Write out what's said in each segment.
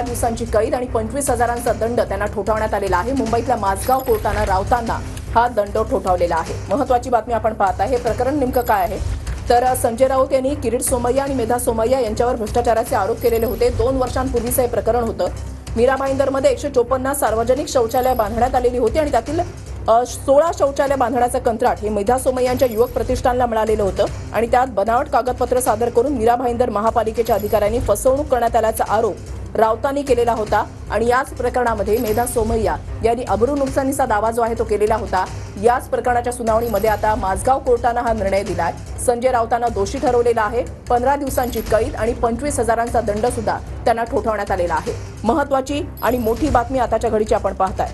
दिवसांची कैद आणि 25,000चा दंड त्यांना ठोठावण्यात आलेला आहे। मुंबईतल्या माझगाव कोर्टानं राऊतांना हा दंड ठोठावलेला आहे। महत्त्वाची बातमी आपण पाहत आहे। हे प्रकरण नेमकं काय आहे तर संजय राऊत यांनी किरीट सोमय्या आणि मेधा सोमय्या यांच्यावर भ्रष्टाचाराचे आरोप केलेले होते। 2 वर्षांपूर्वीचं हे प्रकरण होतं। मीरा भाईंदरमध्ये 154 सार्वजनिक शौचालय बांधण्यात आलेली होती आणि त्यातील 16 शौचालय बांधण्याचं कंत्राट हे मेधा सोमय्यांच्या युवक प्रतिष्ठानला मिळालेलं होतं आणि त्यात बनावट कागदपत्र सादर करून मीरा भाईंदर महापालिकेच्या अधिकाऱ्यांनी फसवणूक करण्यात आल्याचा आरोप राऊतांनी केलेला होता। आणि याच प्रकरणामध्ये मेधा सोमय्या यांनी अब्रू नुकसानीचा दावा जो आहे तो केलेला होता। याच प्रकरणाच्या सुनावणीमध्ये आता माझगाव कोर्टानं हा निर्णय दिलाय। संजय राऊतांना दोषी ठरवलेला आहे। 15 दिवसांची कैद आणि 25,000चा दंड सुद्धा त्यांना ठोठावण्यात आलेला आहे। महत्त्वाची आणि मोठी बातमी आताच्या घडीची आपण पाहताय।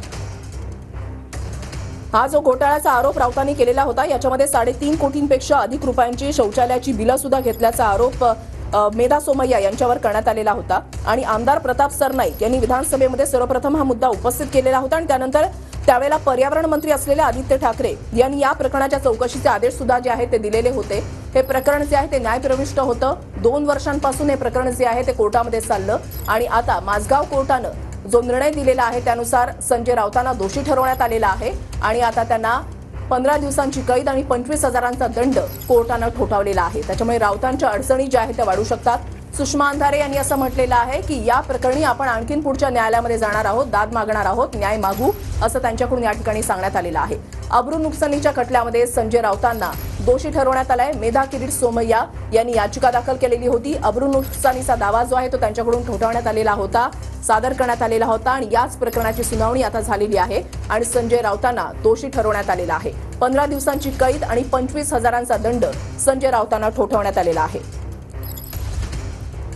हा जो घोटाळ्याचा आरोप राऊतांनी केलेला होता याच्यामध्ये 3.5 कोटींपेक्षा अधिक रुपयांची शौचालयाची बिलं सुद्धा घेतल्याचा आरोप मेधा सोमय्या यांच्यावर करण्यात आलेला होता। आणि आमदार प्रताप सरनाईक यांनी विधानसभेमध्ये सर्वप्रथम हा मुद्दा उपस्थित केलेला होता आणि त्यानंतर त्यावेळेला पर्यावरण मंत्री असलेले आदित्य ठाकरे यांनी या प्रकरणाच्या चौकशीचे आदेश सुद्धा जे आहे ते दिलेले होते। हे प्रकरण जे आहे ते न्यायप्रविष्ट होतं। 2 वर्षांपासून हे प्रकरण जे आहे ते कोर्टामध्ये चाललं आणि आता माझगाव कोर्टानं जो निर्णय दिलेला आहे त्यानुसार संजय राऊतांना दोषी ठरवण्यात आलेला आहे आणि आता त्यांना 15 दिवसांची कैद आणि 25,000चा दंड कोर्टानं ठोठावलेला आहे। त्याच्यामुळे राऊतांच्या अडचणी ज्या आहेत त्या वाढू शकतात। सुषमा अंधारे यांनी असं म्हटलेलं आहे की या प्रकरणी आपण आणखीन पुढच्या न्यायालयामध्ये जाणार आहोत, दाद मागणार आहोत, न्याय मागू असं त्यांच्याकडून या ठिकाणी सांगण्यात आलेलं आहे। अब्रू नुकसानीच्या खटल्यामध्ये संजय राऊतांना दोषी ठरवण्यात आलाय। मेधा किरीट सोमय्या यांनी याचिका दाखल केलेली होती। अब्रू नुकसानीचा दावा जो आहे तो त्यांच्याकडून ठोठावण्यात आलेला होता, सादर करण्यात आलेला होता आणि याच प्रकरणाची सुनावणी आता झालेली आहे आणि संजय राऊतांना दोषी ठरवण्यात आलेला आहे। 15 दिवसांची कैद आणि 25,000चा दंड संजय राऊतांना ठोठावण्यात आलेला आहे।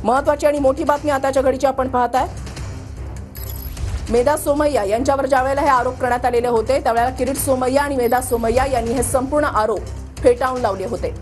महत्त्वाची आणि मोठी बातमी आताच्या घडीची आपण पाहताय। मेधा सोमय्या यांच्यावर ज्यावेळेला हे आरोप करण्यात आलेले होते त्यावेळेला किरीट सोमय्या आणि मेधा सोमय्या यांनी हे संपूर्ण आरोप फेटाळून लावले होते।